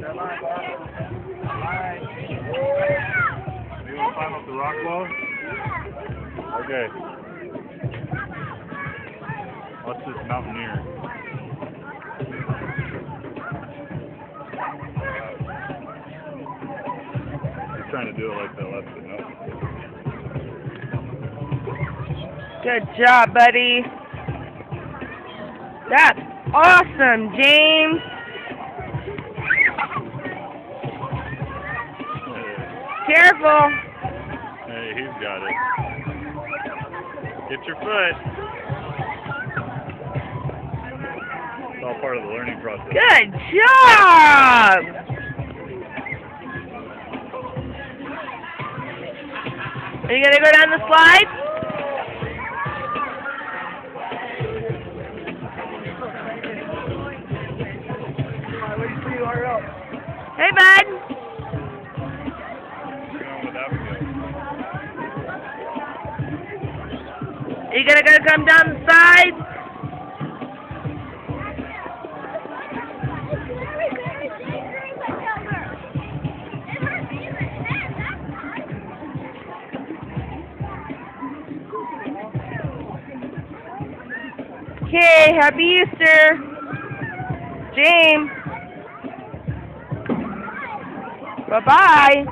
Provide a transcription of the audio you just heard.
That line, Bob. Line. You want to climb up the rock wall? Okay. What's this mountaineer? He's trying to do it like that left foot, no? Good job, buddy. That's awesome, James. Careful. Hey, he's got it. Get your foot. It's all part of the learning process. Good job. Are you going to go down the slide? Hey, bud. Are you going to come down the side? Okay, happy Easter. James. Bye-bye.